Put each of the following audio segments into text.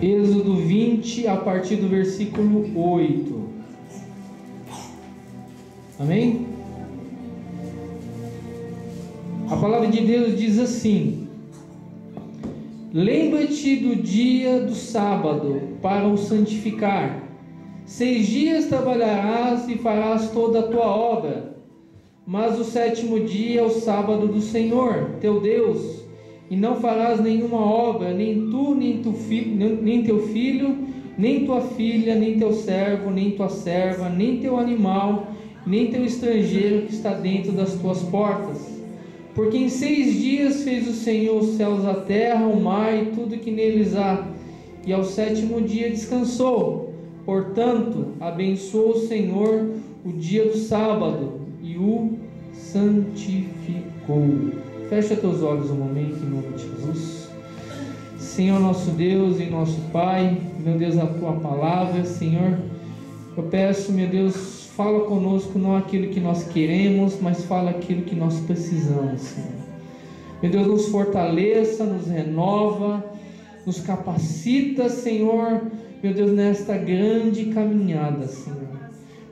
Êxodo 20, a partir do versículo 8. Amém? A palavra de Deus diz assim: lembra-te do dia do sábado para o santificar. 6 dias trabalharás e farás toda a tua obra, mas o 7º dia é o sábado do Senhor, teu Deus, e não farás nenhuma obra, nem tu, nem teu filho, nem tua filha, nem teu servo, nem tua serva, nem teu animal, nem teu estrangeiro que está dentro das tuas portas. Porque em 6 dias fez o Senhor os céus, a terra, o mar e tudo que neles há, e ao 7º dia descansou. Portanto, abençoou o Senhor o dia do sábado e o santificou. Fecha teus olhos um momento em nome de Jesus. Senhor nosso Deus e nosso Pai, meu Deus, a tua palavra, Senhor, eu peço, meu Deus, fala conosco não aquilo que nós queremos, mas fala aquilo que nós precisamos, Senhor. Meu Deus, nos fortaleça, nos renova, nos capacita, Senhor, meu Deus, nesta grande caminhada, Senhor.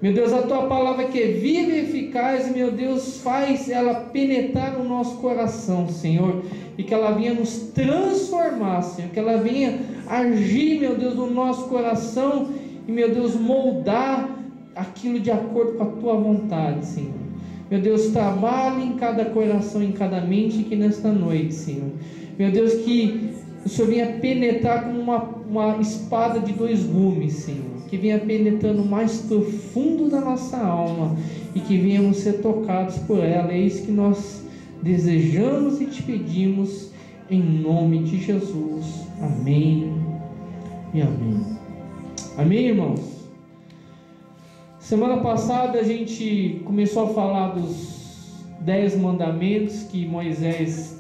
Meu Deus, a tua palavra que é viva e eficaz, meu Deus, faz ela penetrar no nosso coração, Senhor, e que ela venha nos transformar, Senhor, que ela venha agir, meu Deus, no nosso coração e, meu Deus, moldar aquilo de acordo com a tua vontade, Senhor. Meu Deus, trabalhe em cada coração, em cada mente aqui nesta noite, Senhor. Meu Deus, que o Senhor venha penetrar como uma espada de 2 gumes, Senhor, que venha penetrando mais profundo da nossa alma e que venhamos ser tocados por ela. É isso que nós desejamos e te pedimos em nome de Jesus. Amém e amém. Amém, irmãos? Semana passada a gente começou a falar dos 10 mandamentos que Moisés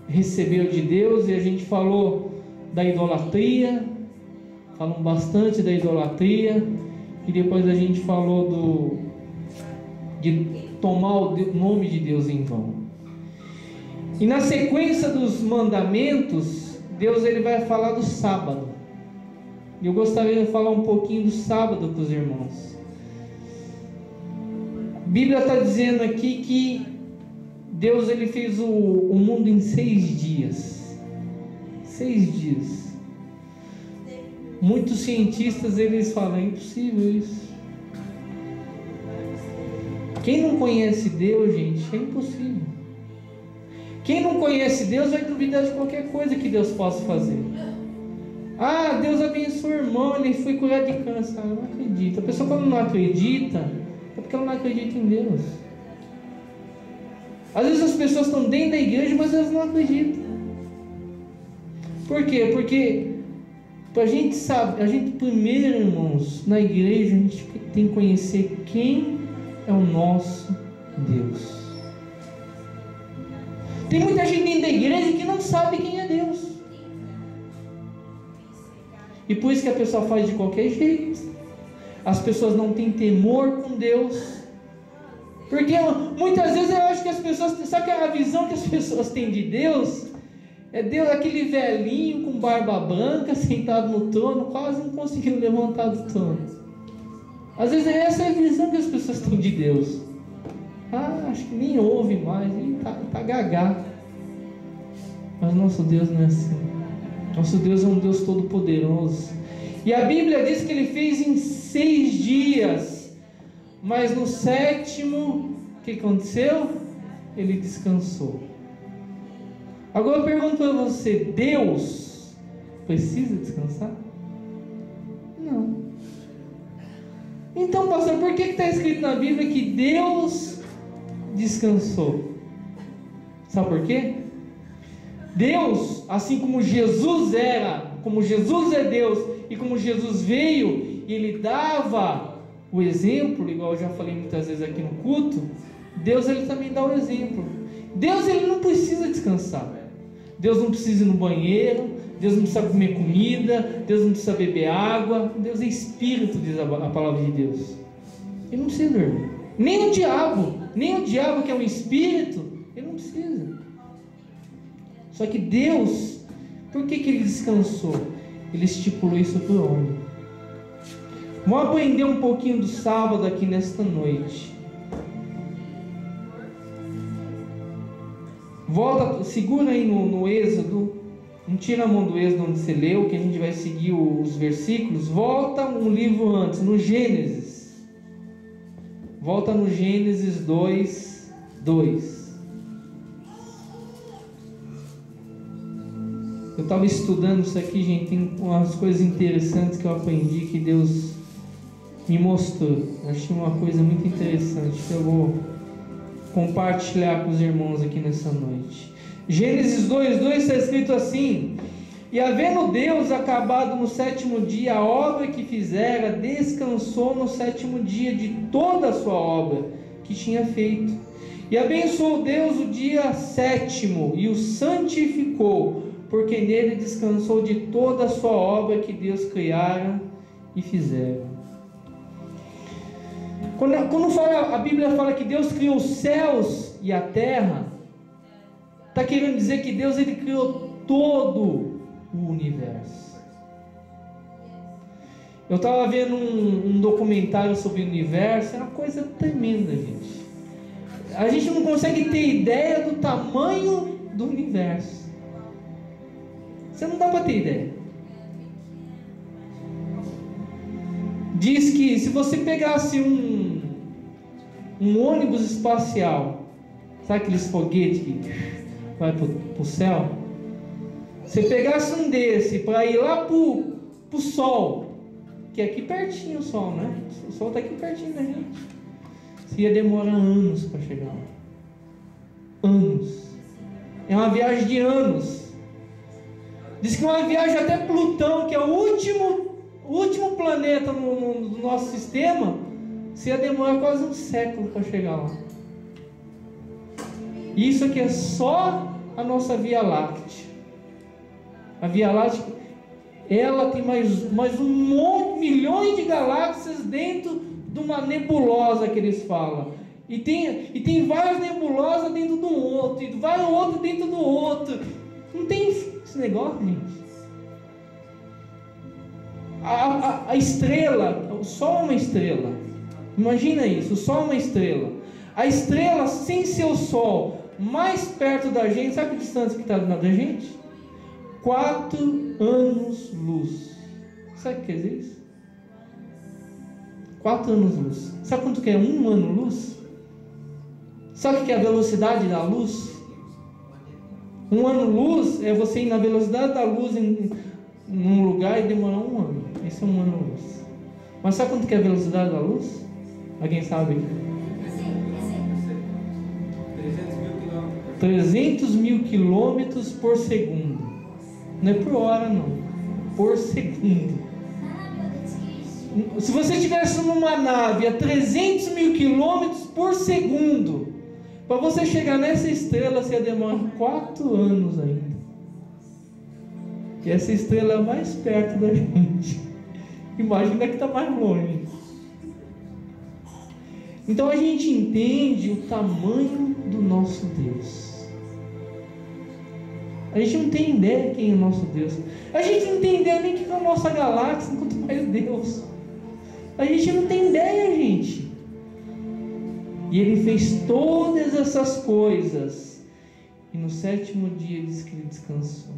recebeu de Deus, e a gente falou da idolatria, falamos bastante da idolatria, e depois a gente falou de tomar o nome de Deus em vão. E na sequência dos mandamentos, Deus ele vai falar do sábado. E eu gostaria de falar um pouquinho do sábado para os irmãos. A Bíblia está dizendo aqui que Deus ele fez o mundo em 6 dias. 6 dias. Muitos cientistas eles falam, é impossível isso. Quem não conhece Deus, gente, é impossível. Quem não conhece Deus vai duvidar de qualquer coisa que Deus possa fazer. Ah, Deus abençoou o irmão, ele foi curado de câncer. Ah, eu não acredito. A pessoa quando não acredita, é porque ela não acredita em Deus. Às vezes as pessoas estão dentro da igreja, mas elas não acreditam. Por quê? Porque a gente sabe, a gente primeiro, irmãos, na igreja a gente tem que conhecer quem é o nosso Deus. Tem muita gente dentro da igreja que não sabe quem é Deus. E por isso que a pessoa faz de qualquer jeito. As pessoas não têm temor com Deus. Porque muitas vezes eu acho que as pessoas, sabe que a visão que as pessoas têm de Deus é Deus, aquele velhinho com barba branca, sentado no trono, quase não conseguindo levantar do trono. Às vezes essa é a visão que as pessoas têm de Deus. Ah, acho que nem ouve mais, ele está gagá. Mas nosso Deus não é assim. Nosso Deus é um Deus todo poderoso. E a Bíblia diz que ele fez em 6 dias. Mas no 7º, o que aconteceu? Ele descansou. Agora eu pergunto para você, Deus precisa descansar? Não. Então, pastor, por que está escrito na Bíblia que Deus descansou? Sabe por quê? Deus, assim como Jesus era, como Jesus é Deus, e como Jesus veio, e Ele dava o exemplo, igual eu já falei muitas vezes aqui no culto, Deus ele também dá o exemplo. Deus ele não precisa descansar. Deus não precisa ir no banheiro, Deus não precisa comer comida, Deus não precisa beber água. Deus é espírito, diz a palavra de Deus. Ele não precisa dormir. Nem o diabo que é um espírito, ele não precisa. Só que Deus, por que ele descansou? Ele estipulou isso para o homem. Vamos aprender um pouquinho do sábado aqui nesta noite. Volta, segura aí no Êxodo. Não tira a mão do Êxodo onde você leu, que a gente vai seguir os versículos. Volta um livro antes, no Gênesis. Volta no Gênesis 2:2. Eu estava estudando isso aqui, gente. Tem umas coisas interessantes que eu aprendi, que Deus me mostrou. Eu achei uma coisa muito interessante que eu vou compartilhar com os irmãos aqui nessa noite. Gênesis 2:2 está escrito assim: e havendo Deus acabado no sétimo dia a obra que fizera, descansou no sétimo dia de toda a sua obra que tinha feito. E abençoou Deus o dia sétimo e o santificou, porque nele descansou de toda a sua obra que Deus criara e fizera. Quando a Bíblia fala que Deus criou os céus e a terra, está querendo dizer que Deus ele criou todo o universo. Eu estava vendo um documentário sobre o universo, é uma coisa tremenda, gente. A gente não consegue ter ideia do tamanho do universo. Você não dá para ter ideia. Diz que se você pegasse um ônibus espacial, sabe aqueles foguetes que vai para o céu? Você pegasse um desse para ir lá para o Sol, que é aqui pertinho o Sol, né? O Sol está aqui pertinho da gente. Você ia demorar anos para chegar lá. Anos. É uma viagem de anos. Diz que uma viagem até Plutão, que é o último planeta no nosso sistema, você ia demorar quase um século para chegar lá. Isso aqui é só a nossa Via Láctea. A Via Láctea, ela tem mais milhões de galáxias dentro de uma nebulosa que eles falam. E tem várias nebulosas dentro do outro, e vários outros dentro do outro. Não tem esse negócio, gente. A estrela, o Sol é uma estrela. Imagina isso, o Sol é uma estrela. A estrela, sem ser o Sol, mais perto da gente, sabe que distância que está da gente? 4 anos-luz. Sabe o que quer dizer isso? 4 anos-luz. Sabe quanto que é 1 ano-luz? Sabe o que é a velocidade da luz? 1 ano-luz é você ir na velocidade da luz em um lugar e demorar 1 ano. Esse é 1 ano-luz. Mas sabe quanto que é a velocidade da luz? Alguém sabe? 300 mil quilômetros por segundo. Não é por hora, não. Por segundo. Se você estivesse numa nave a 300 mil quilômetros por segundo, para você chegar nessa estrela, você ia demorar 4 anos ainda. E essa estrela é mais perto da gente. Imagina que está mais longe. Então a gente entende o tamanho do nosso Deus. A gente não tem ideia quem é o nosso Deus. A gente não tem ideia nem quem é a nossa galáxia, quanto mais Deus. A gente não tem ideia, gente. E Ele fez todas essas coisas. E no sétimo dia diz que Ele descansou.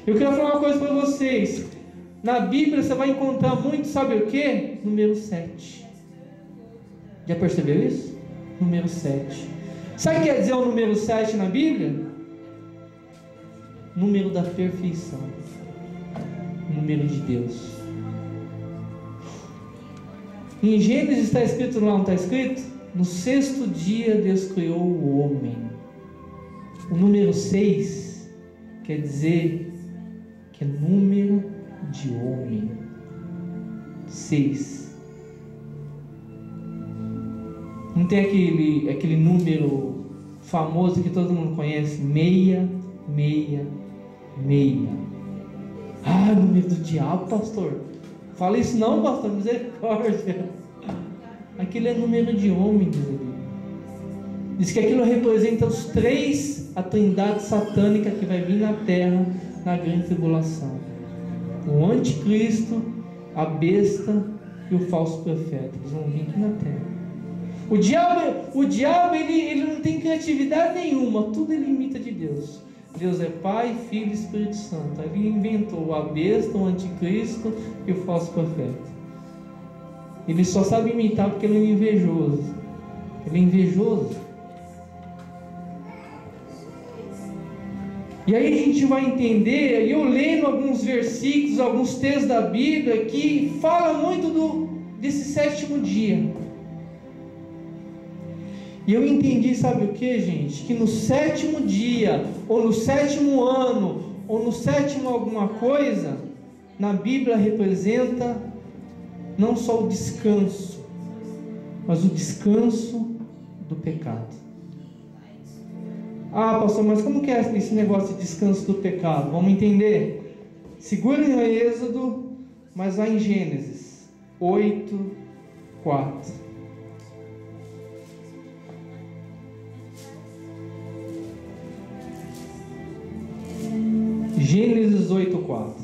Eu quero falar uma coisa para vocês. Na Bíblia você vai encontrar muito, sabe o que? Número 7. Já percebeu isso? Número 7. Sabe o que quer dizer o número 7 na Bíblia? Número da perfeição. Número de Deus. Em Gênesis está escrito lá, não está escrito? No 6º dia Deus criou o homem. O número 6 quer dizer que é número de homem. 6. Não tem aquele número famoso que todo mundo conhece? 666. Ah, número do diabo, pastor. Fala isso não, pastor, misericórdia. Aquilo é número de homem, diz a Bíblia. Diz que aquilo representa os 3, a trindade satânica que vai vir na terra na grande tribulação. o anticristo, a besta e o falso profeta. Eles vão vir aqui na terra. O diabo ele não tem criatividade nenhuma, tudo ele imita de Deus. Deus é Pai, Filho e Espírito Santo. Ele inventou a besta, o anticristo e o falso profeta. Ele só sabe imitar porque ele é invejoso. Ele é invejoso. E aí a gente vai entender, eu lendo alguns versículos, alguns textos da Bíblia, que fala muito desse sétimo dia. E eu entendi, sabe o que, gente? Que no sétimo dia, ou no sétimo ano, ou no sétimo alguma coisa, na Bíblia representa não só o descanso, mas o descanso do pecado. Ah, pastor, mas como que é esse negócio de descanso do pecado? Vamos entender? Segurem o Êxodo, mas lá em Gênesis 8:4. Gênesis 8:4.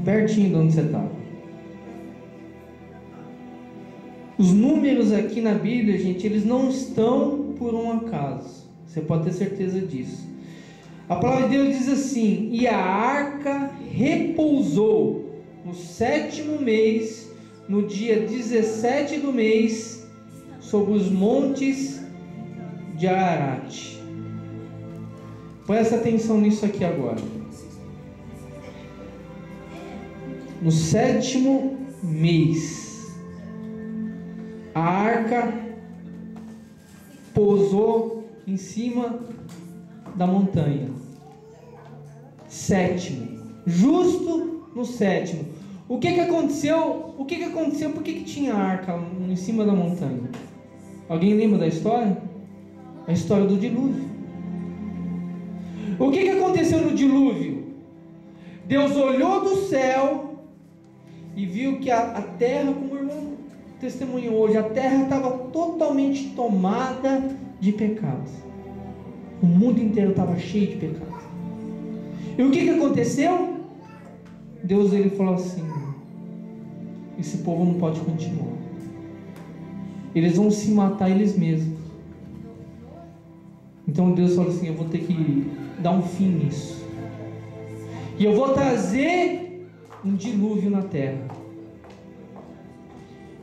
Pertinho de onde você está. Os números aqui na Bíblia, gente, eles não estão por um acaso. Você pode ter certeza disso. A palavra de Deus diz assim: e a arca repousou no sétimo mês, no dia 17 do mês, sobre os montes de Ararat. Presta atenção nisso aqui agora. No sétimo mês, a arca pousou em cima da montanha. Sétimo, justo no sétimo. O que aconteceu? Por que tinha a arca em cima da montanha? Alguém lembra da história? A história do dilúvio. O que aconteceu no dilúvio? Deus olhou do céu e viu que a terra, como o irmão testemunhou hoje, a terra estava totalmente tomada de pecado. O mundo inteiro estava cheio de pecado. E o que aconteceu? Deus ele falou assim: esse povo não pode continuar. Eles vão se matar eles mesmos. Então Deus falou assim: eu vou ter que dar um fim nisso. E eu vou trazer um dilúvio na terra.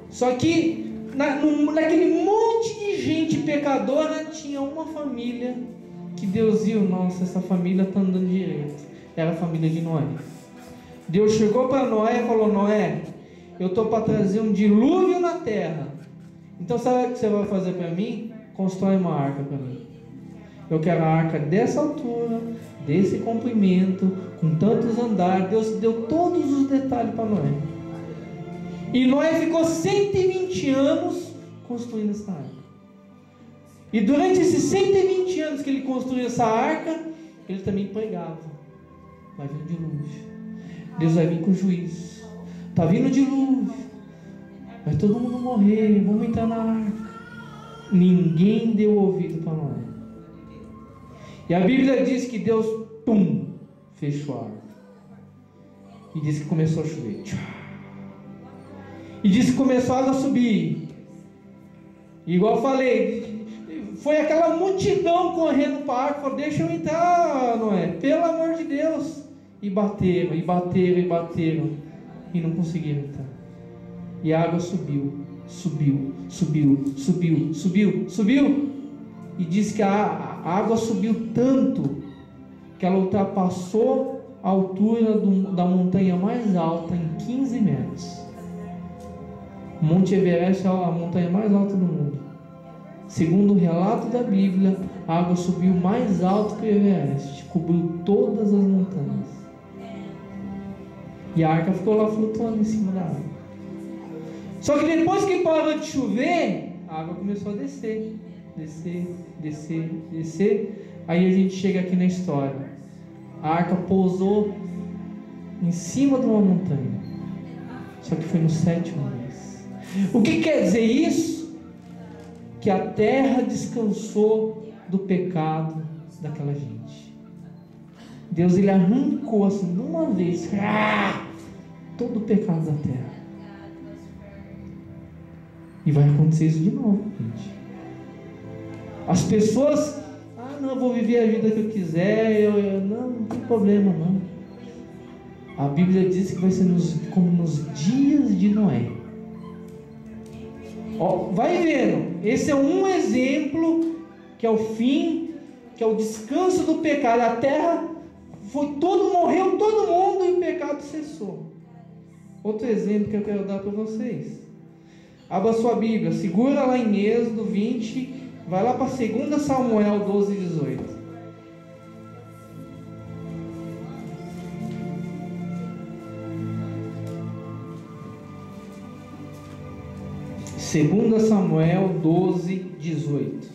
Só que naquele monte de gente pecadora tinha uma família que Deus viu: nossa, essa família está andando direito. Era a família de Noé. Deus chegou para Noé e falou: Noé, eu estou para trazer um dilúvio na terra. Então sabe o que você vai fazer para mim? Constrói uma arca para mim. Eu quero a arca dessa altura, desse comprimento, com tantos andares. Deus deu todos os detalhes para Noé. E Noé ficou 120 anos construindo essa arca. E durante esses 120 anos que ele construiu essa arca, ele também pregava: vai vir o dilúvio, Deus vai vir com juízo, está vindo o dilúvio, vai todo mundo morrer, vamos entrar na arca. Ninguém deu ouvido para Noé. E a Bíblia diz que Deus, fechou a arca. E diz que começou a chover. E diz que começou a água a subir. E igual eu falei, foi aquela multidão correndo para a arca. Falou: deixa eu entrar, Noé, pelo amor de Deus. E bateram, e bateram, e bateram. E não conseguiram entrar. E a água subiu, subiu, subiu, subiu, subiu, subiu. E diz que a água subiu tanto que ela ultrapassou a altura da montanha mais alta em 15 metros. O Monte Everest é a montanha mais alta do mundo. Segundo o relato da Bíblia, a água subiu mais alto que o Everest, cobriu todas as montanhas. E a arca ficou lá flutuando em cima da água. Só que depois que parou de chover, a água começou a descer. Descer, descer, descer. Aí a gente chega aqui na história. A arca pousou em cima de uma montanha. Só que foi no sétimo mês. O que quer dizer isso? Que a terra descansou do pecado daquela gente. Deus ele arrancou assim, de uma vez, todo o pecado da terra. E vai acontecer isso de novo, gente. As pessoas, não, eu vou viver a vida que eu quiser, não tem problema não. A Bíblia diz que vai ser como nos dias de Noé. Vai vendo, esse é um exemplo, que é o fim, que é o descanso do pecado. A terra morreu todo mundo e o pecado cessou. Outro exemplo que eu quero dar para vocês. Abra sua Bíblia, segura lá em Êxodo 20, vai lá para 2 Samuel 12 e 18. Segunda Samuel 12, 18.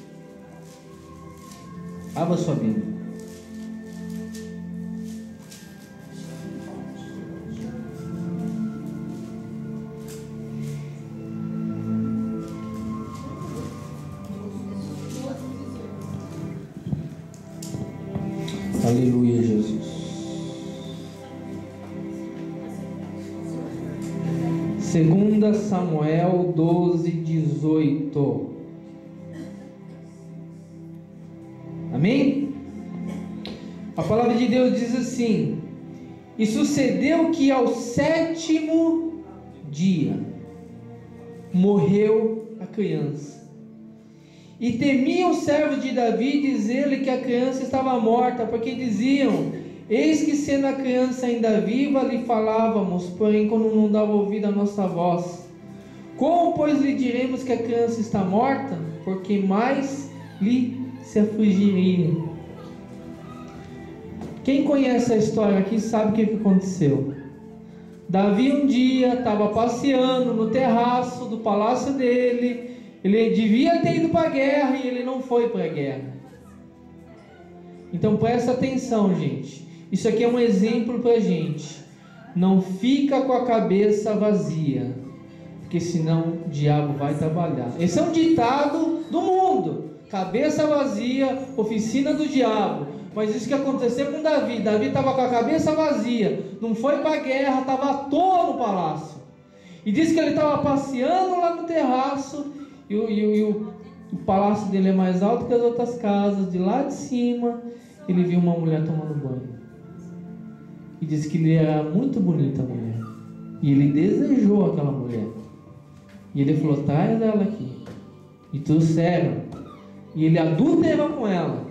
Abra sua Bíblia. Aleluia, Jesus. 2 Samuel 12, 18. Amém? A palavra de Deus diz assim: e sucedeu que ao 7º dia morreu a criança. E temiam os servos de Davi dizer-lhe que a criança estava morta, porque diziam: eis que sendo a criança ainda viva lhe falávamos, porém quando não dava ouvido à nossa voz. Como pois lhe diremos que a criança está morta? Porque mais lhe se afligiria. Quem conhece a história aqui sabe o que aconteceu. Davi um dia estava passeando no terraço do palácio dele. Ele devia ter ido para a guerra e ele não foi para a guerra. Então presta atenção, gente. Isso aqui é um exemplo para a gente. Não fica com a cabeça vazia, porque senão o diabo vai trabalhar. Esse é um ditado do mundo: cabeça vazia, oficina do diabo. Mas isso que aconteceu com Davi. Davi estava com a cabeça vazia, não foi para a guerra, estava à toa no palácio. E diz que ele estava passeando lá no terraço. E o palácio dele é mais alto que as outras casas. De lá de cima ele viu uma mulher tomando banho. E disse que ele era muito bonita, a mulher. E ele desejou aquela mulher. E ele falou: traz ela aqui. E trouxeram. E ele adulterou com ela.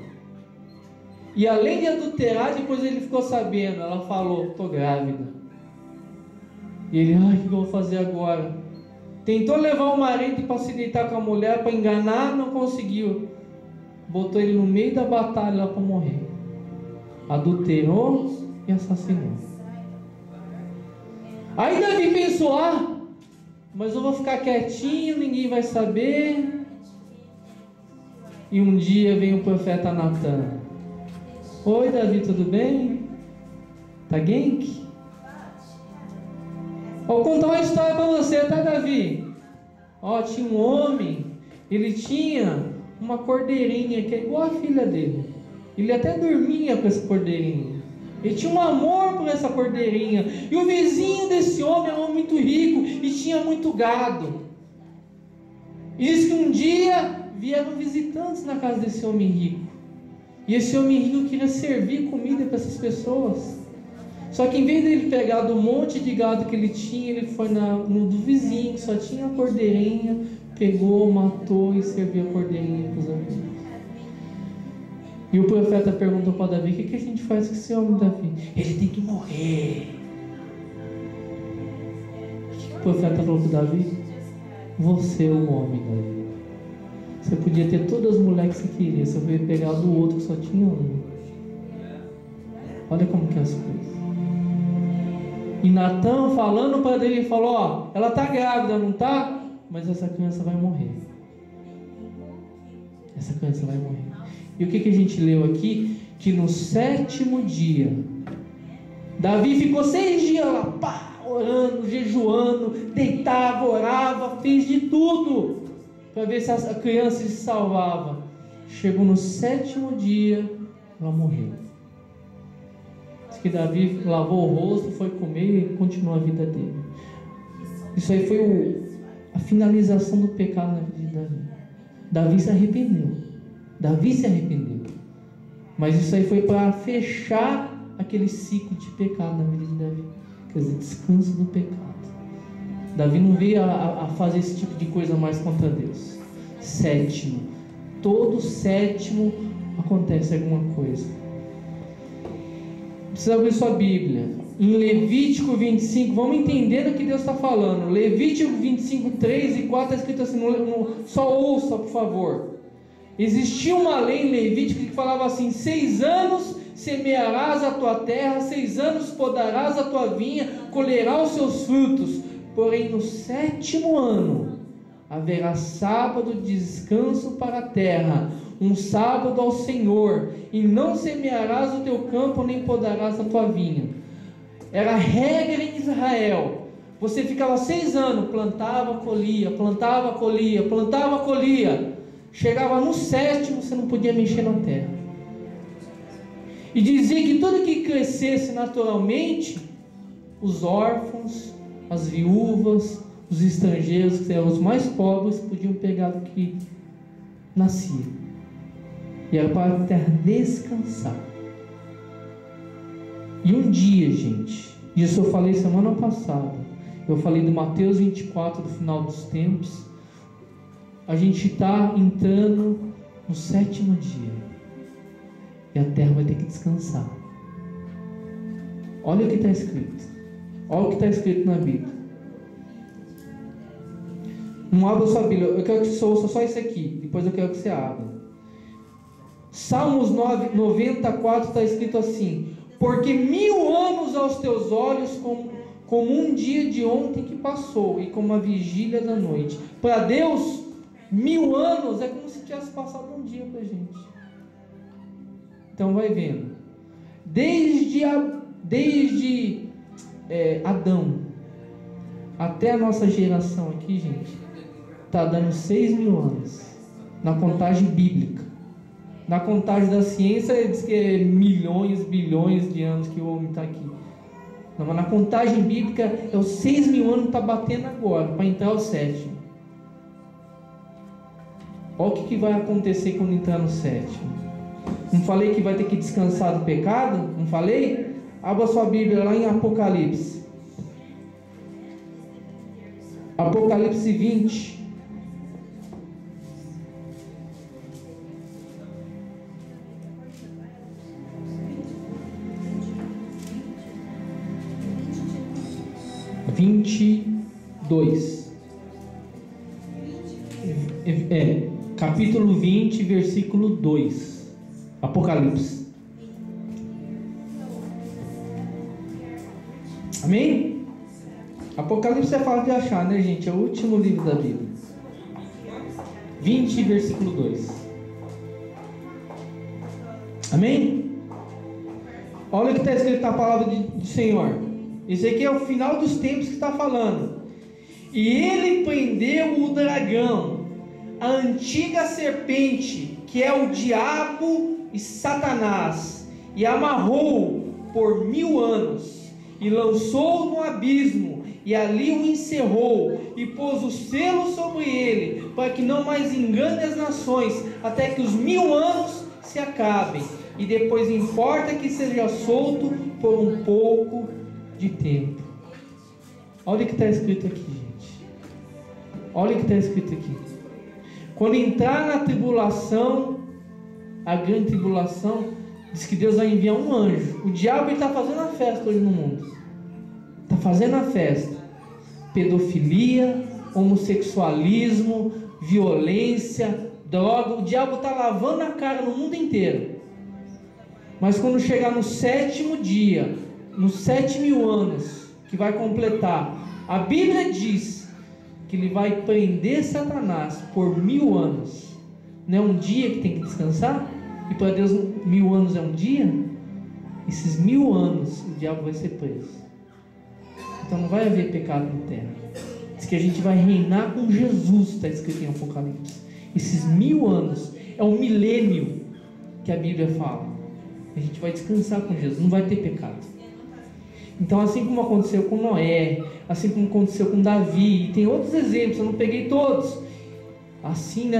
E além de adulterar, depois ele ficou sabendo. Ela falou: estou grávida. E ele: o que eu vou fazer agora? Tentou levar o marido para se deitar com a mulher, para enganar, não conseguiu. Botou ele no meio da batalha lá para morrer. Adulterou e assassinou. Aí Davi pensou: mas eu vou ficar quietinho, ninguém vai saber. E um dia vem o profeta Natan. Oi Davi, tudo bem? Tá genki? Vou contar uma história para você, tá Davi? Tinha um homem, ele tinha uma cordeirinha que é igual a filha dele. Ele até dormia com essa cordeirinha. Ele tinha um amor por essa cordeirinha. E o vizinho desse homem era muito rico e tinha muito gado. E diz que um dia vieram visitantes na casa desse homem rico. E esse homem rico queria servir comida para essas pessoas. Só que em vez de ele pegar do monte de gado que ele tinha, ele foi no do vizinho, que só tinha a cordeirinha, pegou, matou e serviu a cordeirinha para os amigos. E o profeta perguntou para Davi: o que a gente faz com esse homem, Davi? Ele tem que morrer. O que o profeta falou para Davi? Você é o homem, Davi. Você podia ter todas as mulheres que você queria, você podia pegar do outro que só tinha um. Olha como que é as coisas. E Natan falando para Davi, falou: ela está grávida, não está? Mas essa criança vai morrer. Essa criança vai morrer. E o que a gente leu aqui? Que no 7º dia, Davi ficou 6 dias lá, orando, jejuando, deitava, orava, fez de tudo para ver se a criança se salvava. Chegou no 7º dia, ela morreu. que Davi lavou o rosto, foi comer e continuou a vida dele. Isso aí foi a finalização do pecado na vida de Davi. Davi se arrependeu. Mas isso aí foi para fechar aquele ciclo de pecado na vida de Davi. Quer dizer, descanso do pecado. Davi não veio a fazer esse tipo de coisa mais contra Deus. Sétimo. Todo sétimo acontece alguma coisa. Precisa abrir sua Bíblia. Em Levítico 25, vamos entender o que Deus está falando. Levítico 25, 3 e 4 está escrito assim, só ouça, por favor. Existia uma lei em Levítico que falava assim: 6 anos semearás a tua terra, 6 anos podarás a tua vinha, colherás os seus frutos. Porém no 7º ano haverá sábado de descanso para a terra, um sábado ao Senhor, e não semearás o teu campo, nem podarás a tua vinha. Era regra em Israel. Você ficava 6 anos, plantava, colhia, plantava, colhia, plantava, colhia. Chegava no 7º, você não podia mexer na terra. E dizia que tudo que crescesse naturalmente, os órfãos, as viúvas, os estrangeiros, que eram os mais pobres, podiam pegar do que nascia. E era para a terra descansar. E um dia, gente, isso eu falei semana passada, eu falei do Mateus 24, do final dos tempos. A gente está entrando no 7º dia, e a terra vai ter que descansar. Olha o que está escrito. Olha o que está escrito na Bíblia. Não abra sua Bíblia, eu quero que você ouça só isso aqui, depois eu quero que você abra. Salmos 94 está escrito assim: porque 1000 anos aos teus olhos como um dia de ontem que passou, e como a vigília da noite. Para Deus, 1000 anos é como se tivesse passado um dia para a gente. Então vai vendo. Desde Adão até a nossa geração aqui, gente, está dando 6.000 anos na contagem bíblica. Na contagem da ciência diz que é milhões, bilhões de anos que o homem está aqui. Não, mas na contagem bíblica é os 6.000 anos que está batendo agora para entrar o 7º. Olha o que vai acontecer quando entrar no 7º. Não falei que vai ter que descansar do pecado? Não falei? Abra sua Bíblia lá em Apocalipse. Apocalipse 20. Capítulo 20, versículo 2. Apocalipse. Amém? Apocalipse é fácil de achar, né, gente? É o último livro da Bíblia. 20, versículo 2. Amém? Olha o que está escrito na palavra do Senhor. Esse aqui é o final dos tempos que está falando. E ele prendeu o dragão, a antiga serpente, que é o diabo e Satanás, e amarrou-o por 1000 anos, e lançou-o no abismo, e ali o encerrou, e pôs o selo sobre ele, para que não mais engane as nações, até que os 1000 anos se acabem, e depois importa que seja solto por um pouco de tempo. Olha o que está escrito aqui, gente. Olha o que está escrito aqui. Quando entrar na tribulação, a grande tribulação, diz que Deus vai enviar um anjo. O diabo está fazendo a festa hoje no mundo. Está fazendo a festa. Pedofilia, homossexualismo, violência, droga. O diabo está lavando a cara no mundo inteiro. Mas quando chegar no 7º dia, nos 7.000 anos que vai completar, a Bíblia diz que ele vai prender Satanás por 1000 anos. Não é um dia que tem que descansar? E para Deus 1000 anos é um dia? Esses 1000 anos o diabo vai ser preso. Então não vai haver pecado na terra. Diz que a gente vai reinar com Jesus, está escrito em Apocalipse. Esses 1000 anos é um milênio que a Bíblia fala. A gente vai descansar com Jesus, não vai ter pecado. Então, assim como aconteceu com Noé, assim como aconteceu com Davi, e tem outros exemplos, eu não peguei todos. Assim,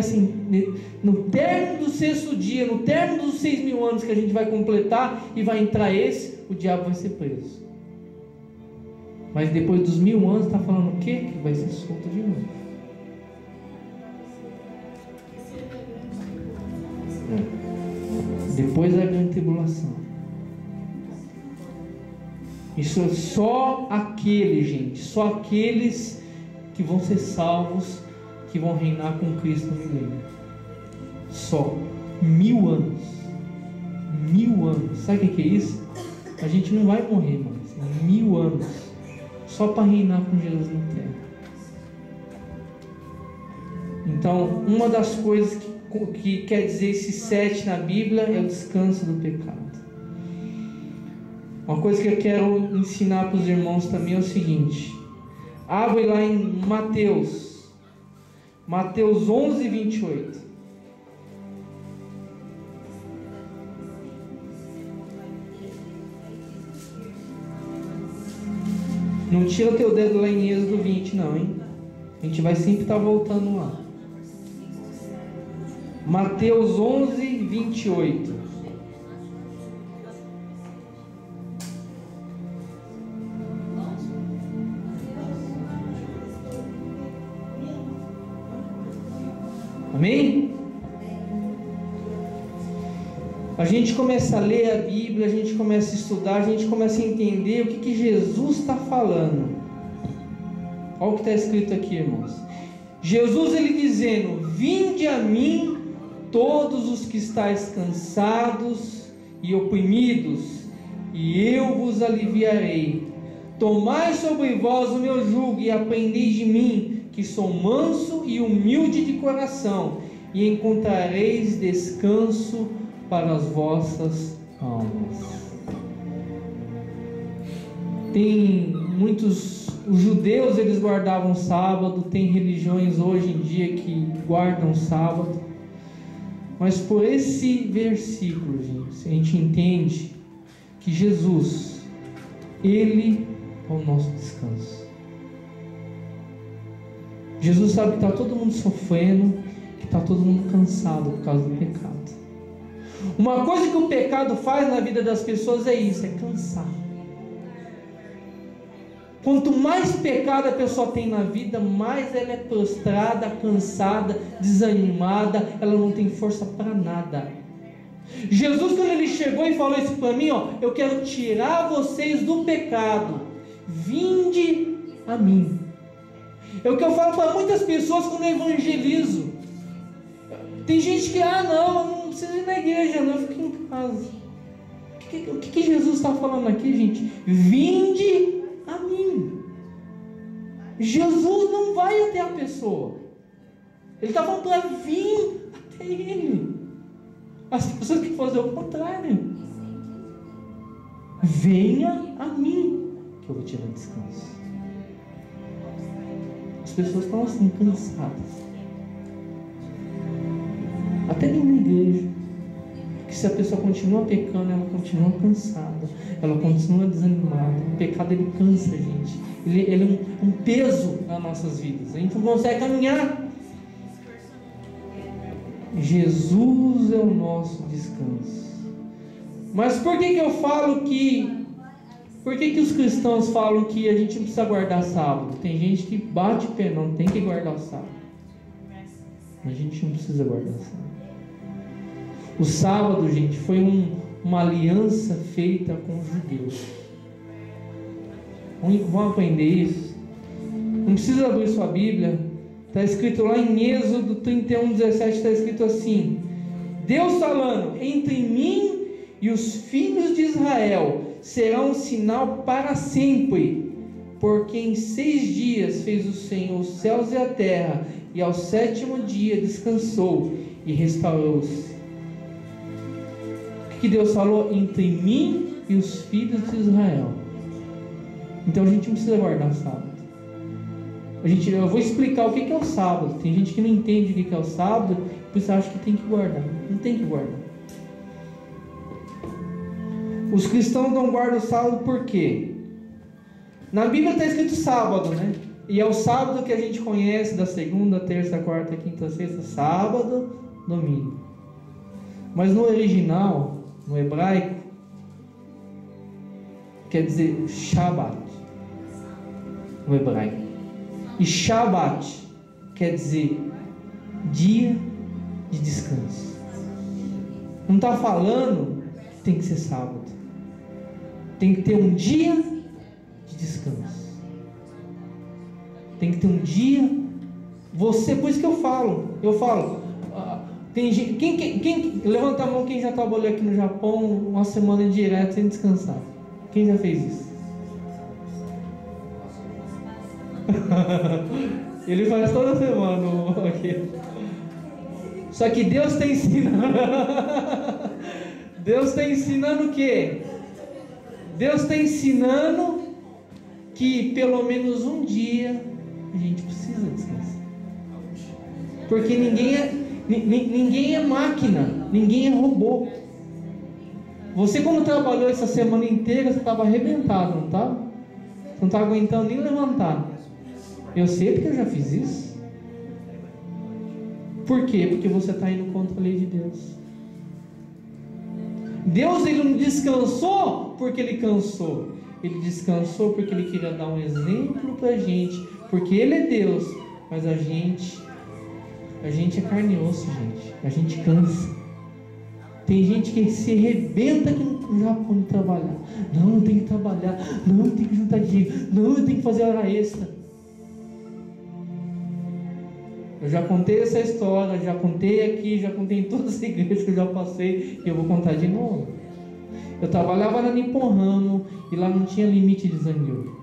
no término do 6º dia, no término dos 6.000 anos que a gente vai completar e vai entrar esse, o diabo vai ser preso. Mas depois dos 1.000 anos, está falando o quê? Que vai ser solto de novo. Depois da grande tribulação. Isso é só aqueles, gente, só aqueles que vão ser salvos, que vão reinar com Cristo no milênio. Só 1.000 anos. 1.000 anos. Sabe o que é isso? A gente não vai morrer mais. 1.000 anos. Só para reinar com Jesus na terra. Então, uma das coisas que quer dizer esse 7 na Bíblia é o descanso do pecado. Uma coisa que eu quero ensinar para os irmãos também é o seguinte. Abre lá em Mateus 11, 28. Não tira o teu dedo lá em Êxodo 20 não, hein? A gente vai sempre estar voltando lá. Mateus 11, 28. Amém? A gente começa a ler a Bíblia, a gente começa a estudar, a gente começa a entender o que Jesus está falando. Olha o que está escrito aqui, irmãos. Jesus, ele dizendo: vinde a mim todos os que estáis cansados e oprimidos, e eu vos aliviarei. Tomai sobre vós o meu jugo e aprendei de mim, que sou manso e humilde de coração, e encontrareis descanso para as vossas almas. Tem muitos, os judeus eles guardavam sábado, tem religiões hoje em dia que guardam sábado, mas por esse versículo, gente, a gente entende que Jesus, ele é o nosso descanso. Jesus sabe que está todo mundo sofrendo, que está todo mundo cansado por causa do pecado. Uma coisa que o pecado faz na vida das pessoas é isso, é cansar. Quanto mais pecado a pessoa tem na vida, mais ela é prostrada, cansada, desanimada, ela não tem força para nada. Jesus, quando ele chegou e falou isso para mim, eu quero tirar vocês do pecado, vinde a mim. É o que eu falo para muitas pessoas quando eu evangelizo. Tem gente que, não precisa ir na igreja, não, eu fico em casa. O que Jesus está falando aqui, gente? Vinde a mim. Jesus não vai até a pessoa. Ele está falando para vir até Ele. As pessoas que fazem o contrário. Venha a mim, que eu vou tirar descanso. As pessoas estão assim, cansadas. Até nem na igreja. Porque se a pessoa continua pecando, ela continua cansada, ela continua desanimada. O pecado, ele cansa, gente. Ele é um peso nas nossas vidas. A gente não consegue caminhar. Jesus é o nosso descanso. Mas por que eu falo que... Por que os cristãos falam que a gente não precisa guardar sábado? Tem gente que bate o pé, não tem que guardar o sábado. A gente não precisa guardar o sábado. O sábado, gente, foi uma aliança feita com os judeus. Vamos aprender isso. Não precisa abrir sua Bíblia. Está escrito lá em Êxodo 31:17, está escrito assim: Deus falando, entre mim e os filhos de Israel será um sinal para sempre, porque em 6 dias fez o Senhor os céus e a terra, e ao 7º dia descansou e restaurou-se. O que Deus falou? Entre mim e os filhos de Israel. Então a gente não precisa guardar sábado. Eu vou explicar o que é o sábado. Tem gente que não entende o que é o sábado, por isso acha que tem que guardar. Não tem que guardar. Os cristãos não guardam o sábado por quê? Na Bíblia está escrito sábado, né? E é o sábado que a gente conhece da segunda, terça, quarta, quinta, sexta, sábado, domingo. Mas no original, no hebraico, quer dizer Shabat, no hebraico. E Shabat quer dizer dia de descanso. Não está falando que tem que ser sábado. Tem que ter um dia de descanso. Tem que ter um dia. Você, por isso que eu falo. Tem gente, quem levanta a mão, quem já trabalhou aqui no Japão uma semana direto sem descansar? Quem já fez isso? Ele faz toda semana aqui. Só que Deus está ensinando. Deus está ensinando o quê? Deus está ensinando que pelo menos um dia a gente precisa descansar. Porque ninguém é máquina, ninguém é robô. Você, quando trabalhou essa semana inteira, você estava arrebentado, não estava? Você não estava aguentando nem levantar. Eu sei porque eu já fiz isso. Por quê? Porque você está indo contra a lei de Deus. Deus, Ele não descansou porque Ele cansou. Ele descansou porque Ele queria dar um exemplo para a gente. Porque Ele é Deus, mas a gente é carne e osso, gente. A gente cansa. Tem gente que se arrebenta aqui no Japão de trabalhar. Não, tem que trabalhar. Não, tem que juntar dinheiro. Não, tem que fazer hora extra. Eu já contei essa história, já contei aqui, já contei em todas as igrejas que eu já passei, e eu vou contar de novo. Eu trabalhava na Nippon Ramo e lá não tinha limite de zangueiro.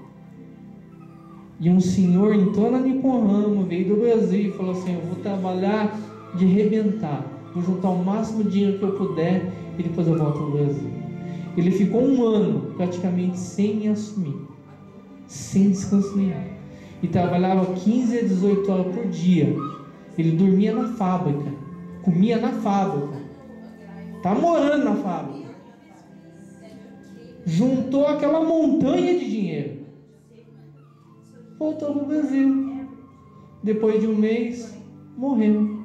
E um senhor entrou na Nippon Ramo, veio do Brasil e falou assim: eu vou trabalhar de arrebentar, vou juntar o máximo de dinheiro que eu puder e depois eu volto ao Brasil. Ele ficou um ano praticamente sem me assumir, sem descanso nenhum. E trabalhava 15 a 18 horas por dia. Ele dormia na fábrica, comia na fábrica, está morando na fábrica. Juntou aquela montanha de dinheiro, voltou para o Brasil. Depois de um mês, morreu.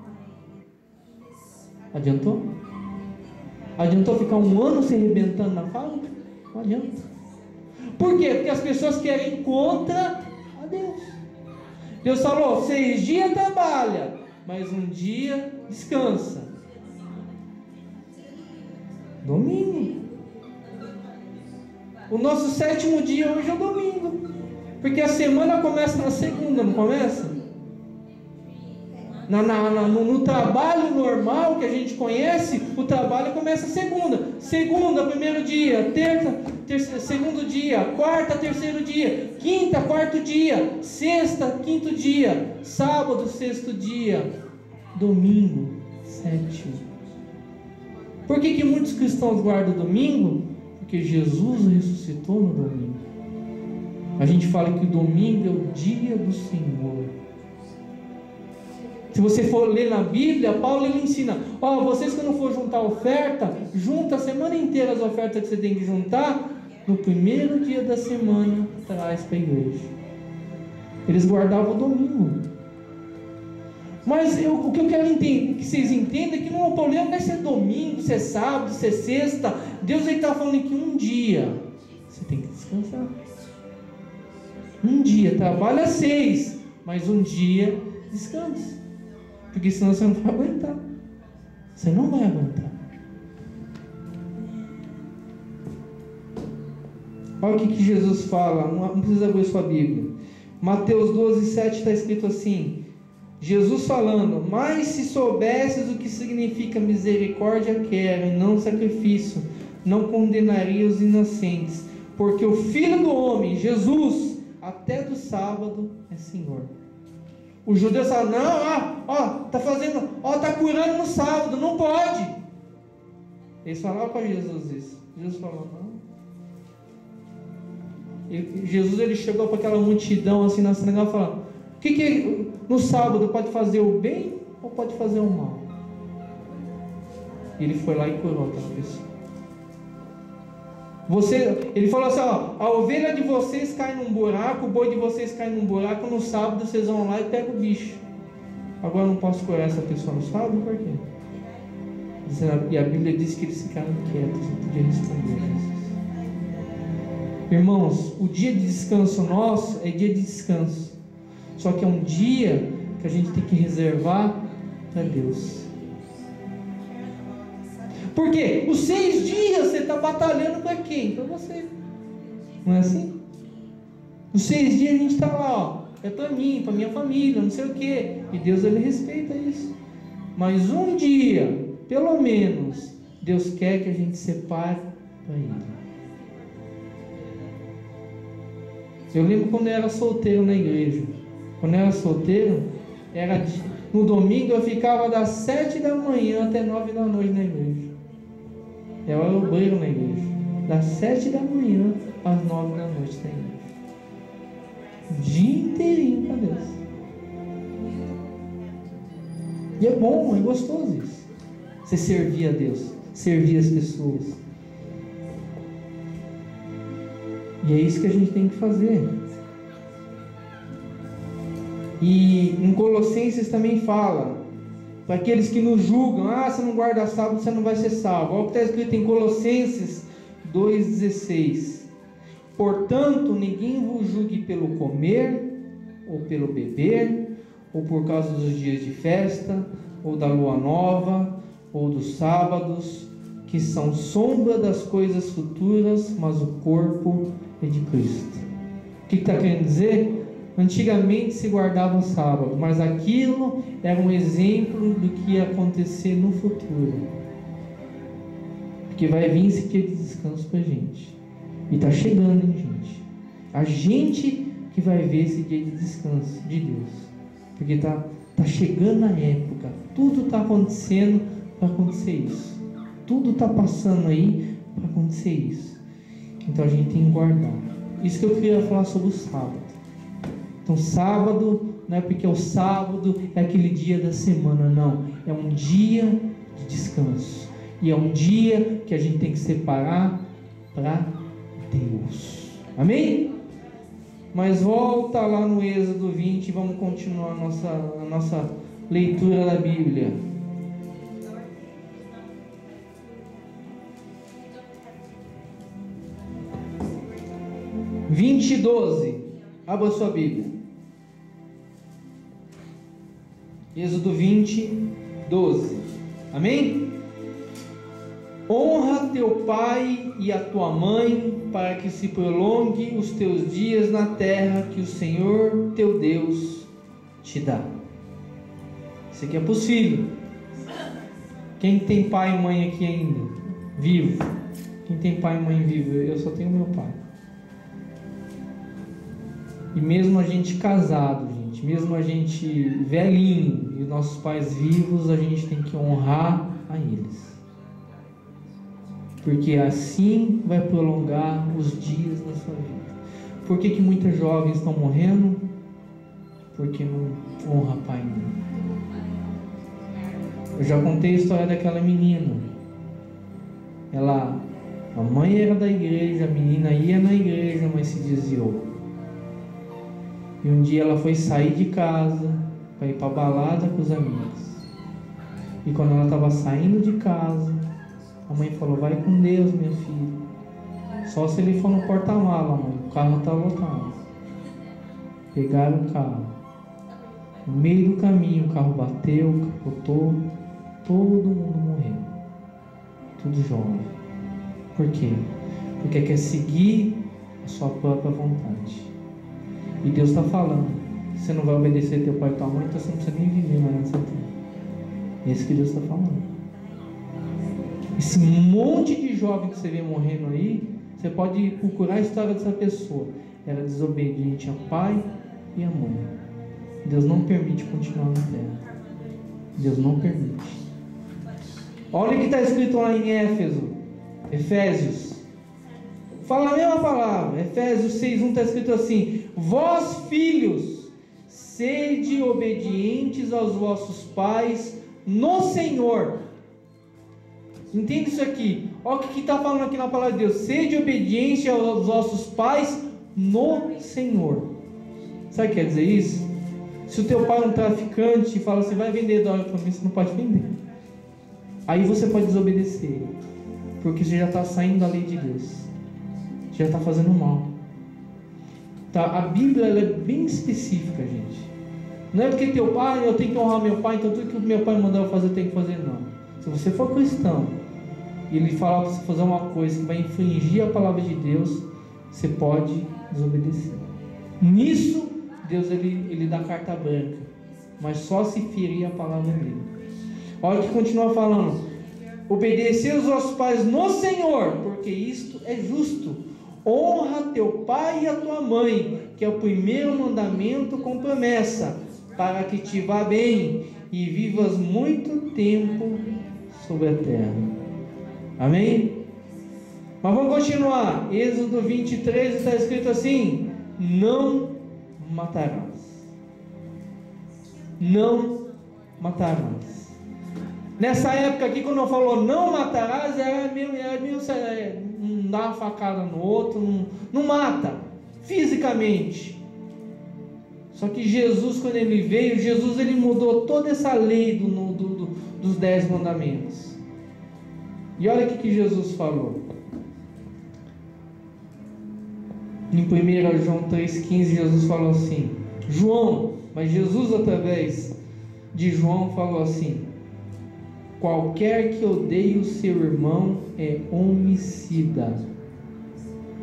Adiantou? Adiantou ficar um ano se arrebentando na fábrica? Não adianta. Por quê? Porque as pessoas querem contra a Deus. Deus falou: 6 dias trabalha, mas um dia descansa. Domingo. O nosso 7º dia hoje é o domingo. Porque a semana começa na segunda, não começa? No trabalho normal que a gente conhece, o trabalho começa segunda. Segunda, primeiro dia. Terça, segundo dia. Quarta, terceiro dia. Quinta, quarto dia. Sexta, quinto dia. Sábado, sexto dia. Domingo, 7º. Por que muitos cristãos guardam o domingo? Porque Jesus ressuscitou no domingo. A gente fala que o domingo é o dia do Senhor. Se você for ler na Bíblia, Paulo ele ensina: vocês que não for juntar oferta, junta a semana inteira as ofertas que você tem que juntar, no primeiro dia da semana traz para a igreja. Eles guardavam o domingo. Mas o que eu quero que vocês entendam é que não é o problema, não é ser domingo, ser sábado, ser sexta. Deus está falando que um dia você tem que descansar. Um dia, trabalha 6, mas um dia descansa. Porque senão você não vai aguentar. Você não vai aguentar. Olha o que Jesus fala. Não precisa abrir sua Bíblia. Mateus 12:7 está escrito assim: Jesus falando: mas se soubesses o que significa misericórdia quero e não sacrifício, não condenaria os inocentes, porque o Filho do Homem, Jesus, até do sábado é Senhor. Os judeus falam: não, tá curando no sábado, não pode. Eles falaram para Jesus isso. Jesus falou: não. Jesus ele chegou para aquela multidão assim na sinagoga e falou: o que no sábado pode fazer o bem ou pode fazer o mal? E ele foi lá e curou aquela pessoa. Ele falou assim, ó, a ovelha de vocês cai num buraco, o boi de vocês cai num buraco, no sábado vocês vão lá e pegam o bicho. Agora eu não posso curar essa pessoa no sábado, por quê? E a Bíblia diz que eles ficaram quietos, não podia responder a Jesus. Irmãos, o dia de descanso nosso é dia de descanso, só que é um dia que a gente tem que reservar para Deus. Por quê? Os 6 dias você está batalhando para quem? Para você. Não é assim? Os 6 dias a gente está lá, ó, é para mim, para minha família, não sei o quê. E Deus, Ele respeita isso. Mas um dia, pelo menos, Deus quer que a gente separe para Ele. Eu lembro quando eu era solteiro na igreja. Quando eu era solteiro, no domingo eu ficava das 7 da manhã até 9 da noite na igreja. Eu era obreiro na igreja. Das 7 da manhã às 9 da noite na igreja. O dia inteirinho para Deus. E é bom, é gostoso isso. Você servir a Deus, servir as pessoas. E é isso que a gente tem que fazer. E em Colossenses também fala, para aqueles que nos julgam, se não guarda sábado, você não vai ser salvo. Olha o que está escrito em Colossenses 2,16. Portanto, ninguém vos julgue pelo comer, ou pelo beber, ou por causa dos dias de festa, ou da lua nova, ou dos sábados, que são sombra das coisas futuras, mas o corpo é de Cristo. O que está querendo dizer? Antigamente se guardava o sábado, mas aquilo era um exemplo do que ia acontecer no futuro. Porque vai vir esse dia de descanso para a gente. E está chegando, hein, gente? A gente que vai ver esse dia de descanso de Deus. Porque está chegando a época. Tudo está acontecendo para acontecer isso. Tudo está passando aí para acontecer isso. Então a gente tem que guardar. Isso que eu queria falar sobre o sábado. Então sábado não é porque o sábado é aquele dia da semana, não. É um dia de descanso. E é um dia que a gente tem que separar para Deus. Amém? Mas volta lá no Êxodo 20 e vamos continuar a nossa leitura da Bíblia. Vinte 12. Abra sua Bíblia. Êxodo 20, 12. Amém? Honra teu pai e a tua mãe, para que se prolongue os teus dias na terra que o Senhor teu Deus te dá. Isso aqui é para os filhos. Quem tem pai e mãe aqui ainda? Vivo. Quem tem pai e mãe vivo? Eu só tenho meu pai. E mesmo a gente casado, gente, mesmo a gente velhinho e os nossos pais vivos, a gente tem que honrar a eles. Porque assim vai prolongar os dias da sua vida. Por que muitos jovens estão morrendo? Porque não honra pai e mãe. Eu já contei a história daquela menina. A mãe era da igreja, a menina ia na igreja, mas se desviou. E um dia ela foi sair de casa para ir para a balada com os amigos. E quando ela estava saindo de casa, a mãe falou: vai com Deus, minha filha. Só se ele for no porta-mala, mãe. O carro está lotado. Pegaram o carro. No meio do caminho o carro bateu, capotou. Todo mundo morreu. Tudo jovem. Por quê? Porque quer seguir a sua própria vontade. E Deus está falando: você não vai obedecer teu pai e tua mãe, então você não precisa nem viver mais nessa terra. É isso que Deus está falando. Esse monte de jovem que você vê morrendo aí, você pode procurar a história dessa pessoa. Era desobediente a pai e a mãe. Deus não permite continuar na terra. Deus não permite. Olha o que está escrito lá em Efésios. Fala a mesma palavra. Efésios 6:1 está escrito assim: vós, filhos, sede obedientes aos vossos pais no Senhor. Entende isso aqui? Olha o que está falando aqui na palavra de Deus: sede obediente aos vossos pais no Senhor. Sabe o que quer dizer isso? Se o teu pai é um traficante e fala assim, vai vender droga para mim, você não pode vender. Aí você pode desobedecer, porque você já está saindo da lei de Deus, você já está fazendo mal. Tá? A Bíblia ela é bem específica, gente. Não é porque teu pai, eu tenho que honrar meu pai, então tudo que o meu pai mandar eu fazer, eu tenho que fazer, não. Se você for cristão e ele falar para você fazer uma coisa que vai infringir a palavra de Deus, você pode desobedecer. Nisso Deus ele dá carta branca, mas só se ferir a palavra dele. Olha que continua falando: obedecer aos vossos pais no Senhor, porque isto é justo. Honra teu pai e a tua mãe, que é o primeiro mandamento com promessa, para que te vá bem e vivas muito tempo sobre a terra. Amém? Mas vamos continuar. Êxodo 23 está escrito assim: não matarás. Não matarás. Nessa época aqui, quando eu falo não matarás, era meio não dá uma facada no outro, não mata fisicamente. Só que Jesus, quando ele veio, Jesus ele mudou toda essa lei dos 10 mandamentos. E olha o que Jesus falou. Em 1 João 3,15, Jesus falou assim, mas Jesus através de João falou assim: qualquer que odeie o seu irmão é homicida,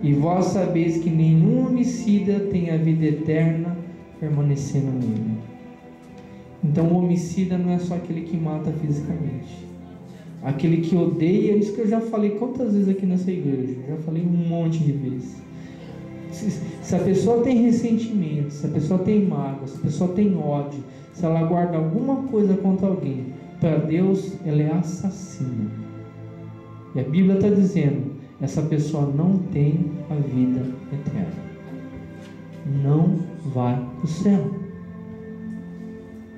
e vós sabeis que nenhum homicida tem a vida eterna permanecendo nele. Então o homicida não é só aquele que mata fisicamente, aquele que odeia. Isso que eu já falei quantas vezes aqui nessa igreja, já falei um monte de vezes. Se a pessoa tem ressentimento, se a pessoa tem mágoa, se a pessoa tem ódio, se ela guarda alguma coisa contra alguém, para Deus ela é assassina. E a Bíblia está dizendo: essa pessoa não tem a vida eterna, não vai para o céu.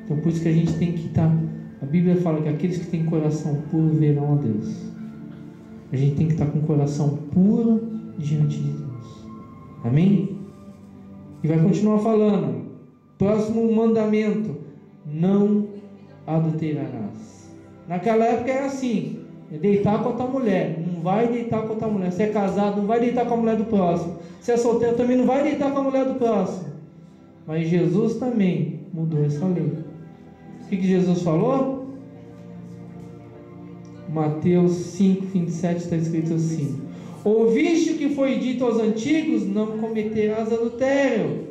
Então por isso que a gente tem que estar. A Bíblia fala que aqueles que têm coração puro verão a Deus. A gente tem que estar com o coração puro diante de Deus. Amém? E vai continuar falando. Próximo mandamento: não adulterarás. Naquela época era assim: é deitar com a tua mulher, não vai deitar com a tua mulher. Se é casado, não vai deitar com a mulher do próximo. Se é solteiro, também não vai deitar com a mulher do próximo. Mas Jesus também mudou essa lei. O que Jesus falou? Mateus 5:27 está escrito assim: ouviste o que foi dito aos antigos, não cometerás adultério.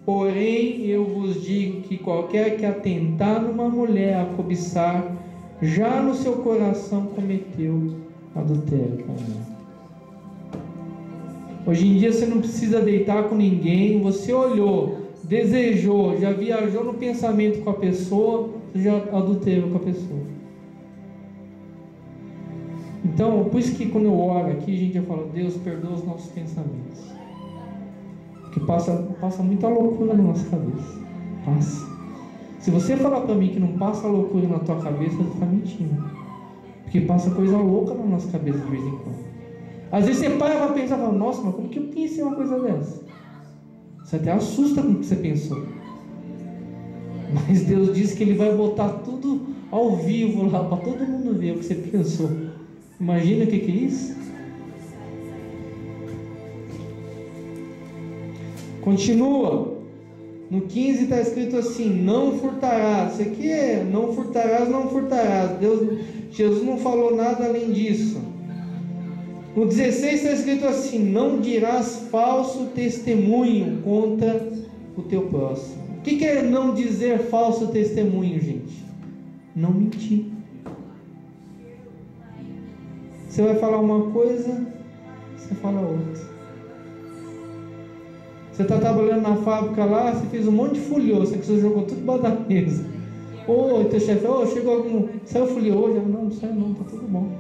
Porém, eu vos digo que qualquer que atentar numa mulher a cobiçar, já no seu coração cometeu adultério com ela. Hoje em dia você não precisa deitar com ninguém. Você olhou, desejou, já viajou no pensamento com a pessoa, você já adulterou com a pessoa. Então, por isso que quando eu oro aqui, a gente já fala: Deus, perdoa os nossos pensamentos. Porque passa muita loucura na nossa cabeça. Passa. Se você falar para mim que não passa loucura na tua cabeça, você está mentindo. Porque passa coisa louca na nossa cabeça de vez em quando. Às vezes você para para pensar e fala: nossa, mas como que eu pensei uma coisa dessa? Você até assusta com o que você pensou. Mas Deus disse que Ele vai botar tudo ao vivo lá, para todo mundo ver o que você pensou. Imagina o que é isso? Continua. No 15 está escrito assim: não furtarás. Isso aqui é não furtarás, não furtarás. Jesus não falou nada além disso. No 16 está escrito assim: não dirás falso testemunho contra o teu próximo. O que é não dizer falso testemunho, gente? Não mentir. Você vai falar uma coisa, você fala outra. Você está trabalhando na fábrica lá, você fez um monte de folhou, você jogou tudo debaixo da mesa. Ô, teu chefe, chegou algum. Saiu folhou hoje? Não saiu não, está tudo bom.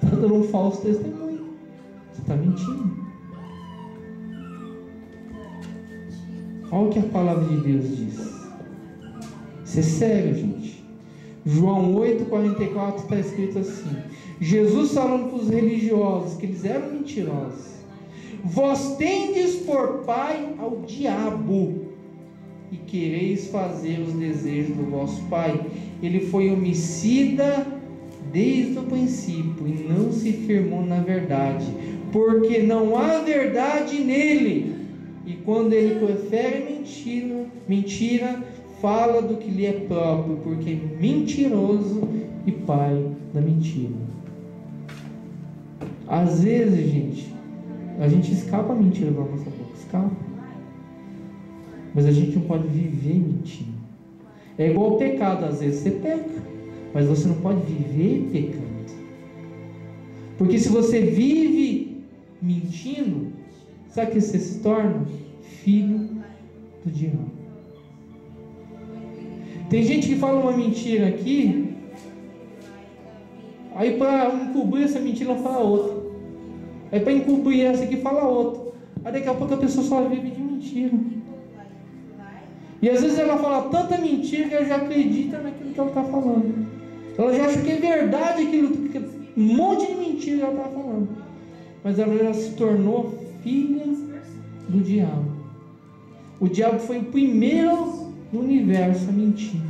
Você está dando um falso testemunho. Você está mentindo. Olha o que a palavra de Deus diz. Isso é sério, gente. João 8,44 está escrito assim: Jesus falando para os religiosos que eles eram mentirosos: vós tendes por pai ao diabo, e quereis fazer os desejos do vosso pai. Ele foi homicida desde o princípio e não se firmou na verdade, porque não há verdade nele. E quando ele profere mentira, fala do que lhe é próprio, porque é mentiroso e pai da mentira. Às vezes, gente, a gente escapa a mentira da nossa boca, escapa. Mas a gente não pode viver mentindo. É igual ao pecado, às vezes você peca, mas você não pode viver pecando. Porque se você vive mentindo, sabe o que você se torna? Filho do diabo. Tem gente que fala uma mentira aqui, aí para encobrir essa mentira ela fala outra. Aí para encobrir essa aqui fala outra. Aí daqui a pouco a pessoa só vive de mentira. E às vezes ela fala tanta mentira que ela já acredita naquilo que ela está falando. Ela já acha que é verdade aquilo, um monte de mentira que ela está falando. Mas ela já se tornou filha do diabo. O diabo foi o primeiro no universo a mentir.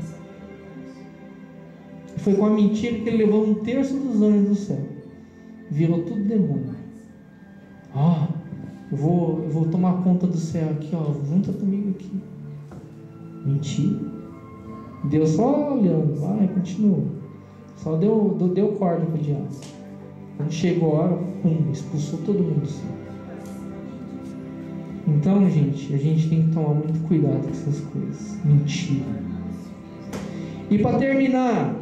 Foi com a mentira que ele levou 1/3 dos anjos do céu. Virou tudo demônio. Eu vou tomar conta do céu aqui, junta comigo aqui. Mentira. Deus só olhando, vai, continua. Só deu corda para o diabo. Quando chegou a hora, expulsou todo mundo do céu. Então, gente, a gente tem que tomar muito cuidado com essas coisas. Mentira. E para terminar,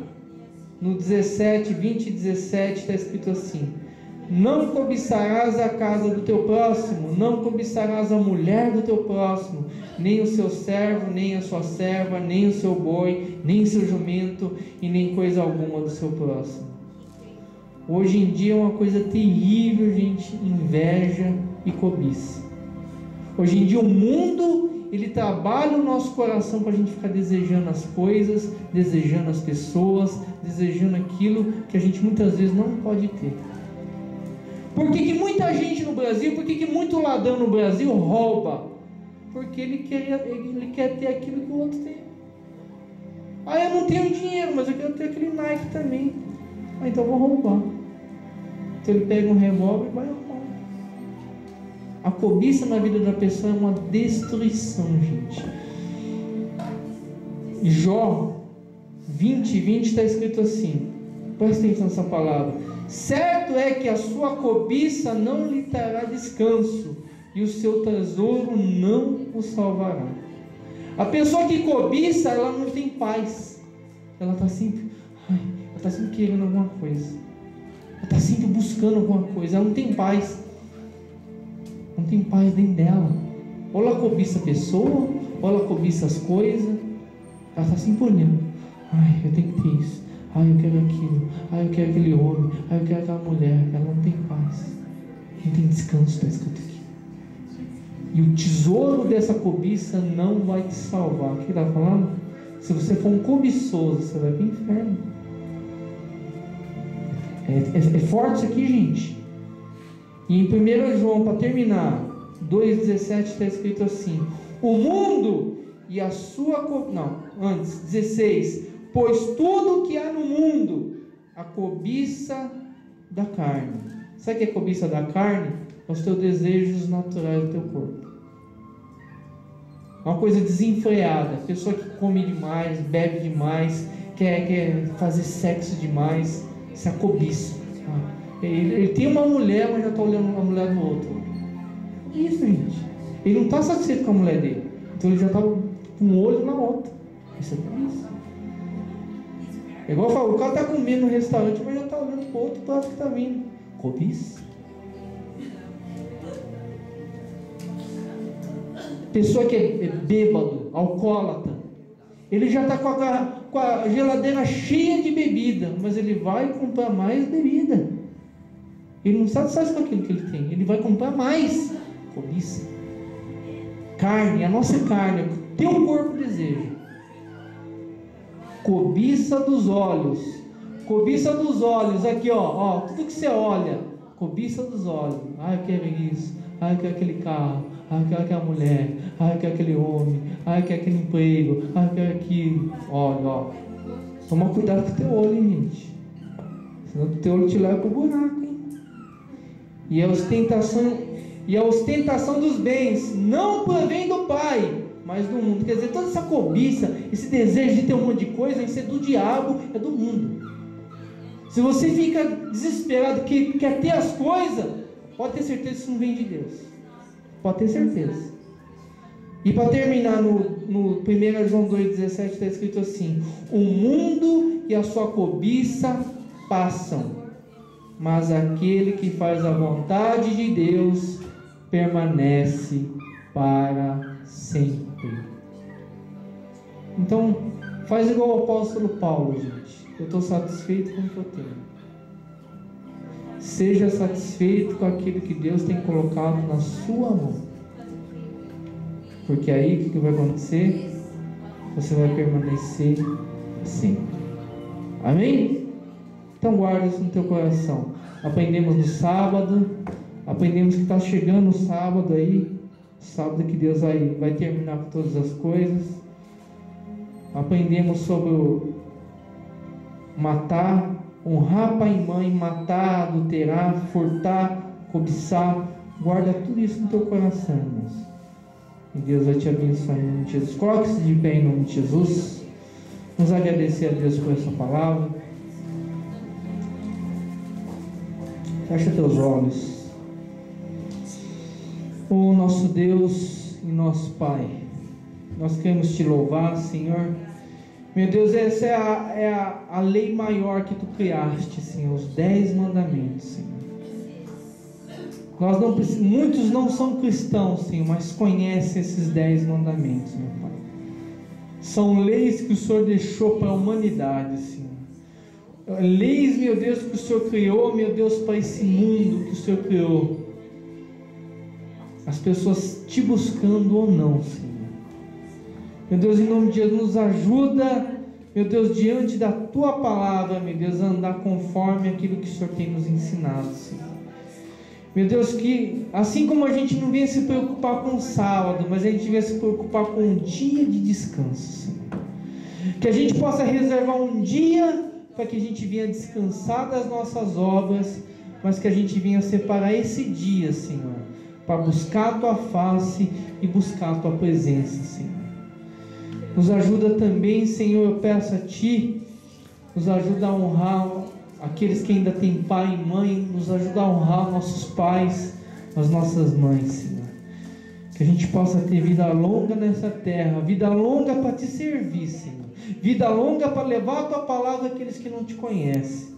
no 17, 20 e 17 está escrito assim: não cobiçarás a casa do teu próximo, não cobiçarás a mulher do teu próximo, nem o seu servo, nem a sua serva, nem o seu boi, nem o seu jumento, e nem coisa alguma do seu próximo. Hoje em dia é uma coisa terrível, gente, inveja e cobiça. Hoje em dia o mundo, ele trabalha o nosso coração para a gente ficar desejando as coisas, desejando as pessoas, desejando aquilo que a gente muitas vezes não pode ter. Por que muita gente no Brasil, por que muito ladrão no Brasil rouba? Porque ele quer ter aquilo que o outro tem. Eu não tenho dinheiro, mas eu quero ter aquele Nike também. Então eu vou roubar. Então ele pega um revólver e vai roubar. A cobiça na vida da pessoa é uma destruição, gente. Jó 20 está escrito assim, presta atenção nessa palavra: certo é que a sua cobiça não lhe trará descanso, e o seu tesouro não o salvará. A pessoa que cobiça, ela não tem paz. Ela está sempre querendo alguma coisa. Ela está sempre buscando alguma coisa. Ela não tem paz. Não tem paz dentro dela. Ou ela cobiça a pessoa, ou ela cobiça as coisas. Ela está sempre olhando. Eu tenho que ter isso. Eu quero aquilo. Eu quero aquele homem. Eu quero aquela mulher. Ela não tem paz. Não tem descanso, está escrito aqui. E o tesouro dessa cobiça não vai te salvar. O que ele está falando? Se você for um cobiçoso, você vai para o inferno. É forte isso aqui, gente. E em 1 João, para terminar, 2,17 está escrito assim: o mundo e a sua... antes, 16: pois tudo que há no mundo, a cobiça da carne. Sabe o que é a cobiça da carne? É os teus desejos naturais do teu corpo. Uma coisa desenfreada. Pessoa que come demais, bebe demais, quer fazer sexo demais. Isso é a cobiça. Ele tem uma mulher, mas já está olhando a mulher do outro. Isso, gente. Ele não está satisfeito com a mulher dele. Então ele já está com um olho na outra. Isso é cobiça. É igual eu falo, o cara está comendo no restaurante, mas já está olhando para o outro prato que está vindo. Cobiça. Pessoa que é bêbado, alcoólatra, ele já está com a geladeira cheia de bebida, mas ele vai comprar mais bebida. Ele não satisfaz com aquilo que ele tem, ele vai comprar mais. Cobiça. Carne, a nossa carne, o teu corpo deseja. Cobiça dos olhos, Cobiça dos olhos, aqui ó, tudo que você olha, cobiça dos olhos. Eu quero isso, eu quero aquele carro, eu quero aquela mulher, eu quero aquele homem, eu quero aquele emprego, eu quero aquilo. Olha, toma cuidado com o teu olho, hein, gente. Senão o teu olho te leva para o buraco, hein? E a ostentação dos bens não provém do Pai, mas do mundo. Quer dizer, toda essa cobiça, esse desejo de ter um monte de coisa, isso é do diabo, é do mundo. Se você fica desesperado que quer ter as coisas, pode ter certeza que isso não vem de Deus. Pode ter certeza. E para terminar, no 1 João 2,17 está escrito assim: o mundo e a sua cobiça passam, mas aquele que faz a vontade de Deus permanece para sempre. Então, faz igual o apóstolo Paulo, gente. Eu estou satisfeito com o que eu tenho. Seja satisfeito com aquilo que Deus tem colocado na sua mão. Porque aí o que vai acontecer? Você vai permanecer sempre. Amém? Então guarda isso no teu coração. Aprendemos no sábado. Aprendemos que está chegando o sábado aí. Sábado que Deus vai terminar com todas as coisas. Aprendemos sobre matar, honrar pai e mãe, matar, adulterar, furtar, cobiçar. Guarda tudo isso no teu coração, irmãos. E Deus vai te abençoar em nome de Jesus. Coloque-se de pé em nome de Jesus. Vamos agradecer a Deus por essa palavra. Fecha teus olhos. Oh, nosso Deus e nosso Pai, nós queremos te louvar, Senhor. Meu Deus, essa é a lei maior que tu criaste, Senhor, os 10 mandamentos, Senhor. Muitos não são cristãos, Senhor, mas conhecem esses 10 mandamentos, meu Pai. São leis que o Senhor deixou para a humanidade, Senhor. Leis, meu Deus, que o Senhor criou, meu Deus, para esse mundo que o Senhor criou. As pessoas te buscando ou não, Senhor. Meu Deus, em nome de Jesus, nos ajuda, meu Deus, diante da Tua palavra, meu Deus, a andar conforme aquilo que o Senhor tem nos ensinado, Senhor. Meu Deus, que assim como a gente não vinha se preocupar com o sábado, mas a gente vinha se preocupar com um dia de descanso, Senhor. Que a gente possa reservar um dia para que a gente venha descansar das nossas obras, mas que a gente venha separar esse dia, Senhor, para buscar a Tua face e buscar a Tua presença, Senhor. Nos ajuda também, Senhor, eu peço a Ti, nos ajuda a honrar aqueles que ainda têm pai e mãe, nos ajuda a honrar nossos pais, as nossas mães, Senhor. Que a gente possa ter vida longa nessa terra, vida longa para Te servir, Senhor. Vida longa para levar a Tua palavra àqueles que não Te conhecem.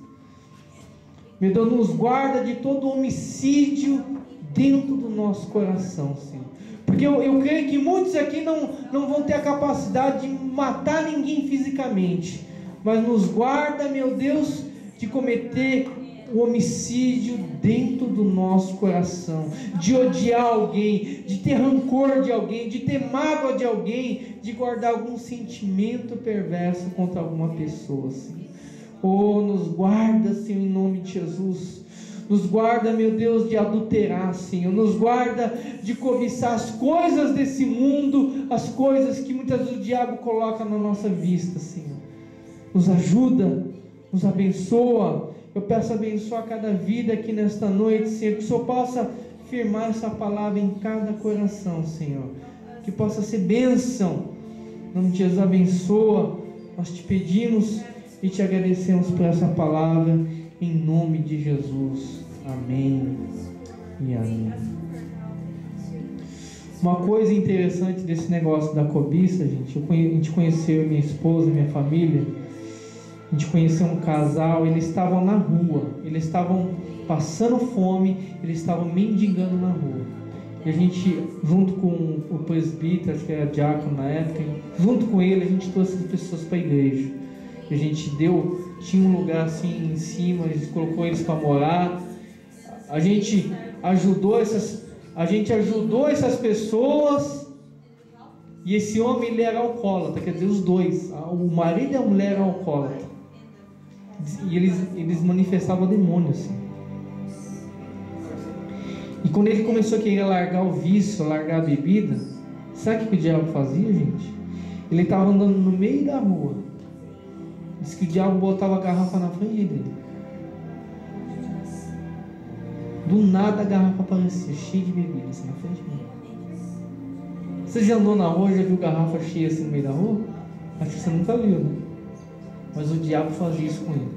Meu Deus, nos guarda de todo homicídio dentro do nosso coração, Senhor. Porque eu creio que muitos aqui não vão ter a capacidade de matar ninguém fisicamente, mas nos guarda, meu Deus, de cometer o homicídio dentro do nosso coração, de odiar alguém, de ter rancor de alguém, de ter mágoa de alguém, de guardar algum sentimento perverso contra alguma pessoa, Senhor. Oh, nos guarda, Senhor, em nome de Jesus. Nos guarda, meu Deus, de adulterar, Senhor. Nos guarda de cobiçar as coisas desse mundo, as coisas que muitas vezes o diabo coloca na nossa vista, Senhor. Nos ajuda, nos abençoa. Eu peço abençoar cada vida aqui nesta noite, Senhor. Que o Senhor possa firmar essa palavra em cada coração, Senhor. Que possa ser bênção. Em nome de Jesus, abençoa. Nós te pedimos e te agradecemos por essa palavra. Em nome de Jesus. Amém e amém. Uma coisa interessante desse negócio da cobiça, gente, a gente conheceu minha esposa, minha família, a gente conheceu um casal, eles estavam na rua, eles estavam passando fome, eles estavam mendigando na rua. E a gente, junto com o presbítero, acho que era diácono na época, junto com ele, a gente trouxe as pessoas para a igreja. E a gente tinha um lugar assim em cima, a gente colocou eles para morar. A gente ajudou essas pessoas. E esse homem, ele era alcoólatra, quer dizer, os dois, o marido e a mulher eram alcoólatras. E eles manifestavam demônios assim. E quando ele começou a querer largar o vício, largar a bebida, sabe o que o diabo fazia, gente? Ele estava andando no meio da rua. Diz que o diabo botava a garrafa na frente dele. Do nada a garrafa aparecia cheia de bebida assim na frente dele. Você já andou na rua, já viu garrafa cheia assim no meio da rua? Acho que você nunca viu, né? Mas o diabo fazia isso com ele.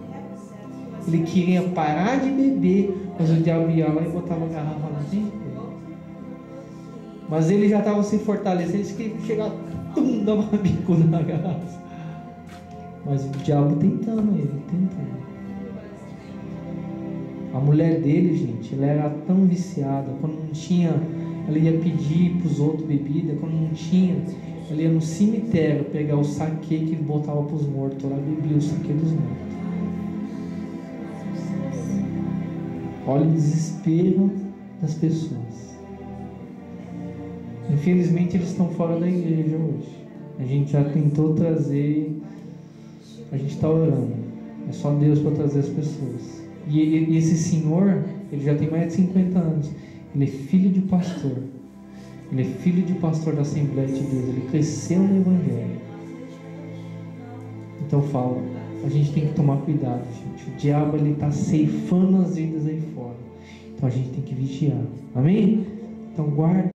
Ele queria parar de beber, mas o diabo ia lá e botava a garrafa na frente dele. Mas ele já estava se fortalecendo, ele queria chegar, dava uma bicuda na garrafa. Mas o diabo tentando ele, tentando. A mulher dele, gente, ela era tão viciada, quando não tinha, ela ia pedir para os outros bebida, quando não tinha, ela ia no cemitério pegar o saquê que ele botava para os mortos, ela bebia o saquê dos mortos. Olha o desespero das pessoas. Infelizmente eles estão fora da igreja hoje. A gente já tentou trazer, a gente está orando. É só Deus para trazer as pessoas. E esse senhor, ele já tem mais de 50 anos. Ele é filho de pastor. Ele é filho de pastor da Assembleia de Deus. Ele cresceu no Evangelho. Então fala, a gente tem que tomar cuidado, gente. O diabo, ele está ceifando as vidas aí fora. Então a gente tem que vigiar. Amém? Então guarda.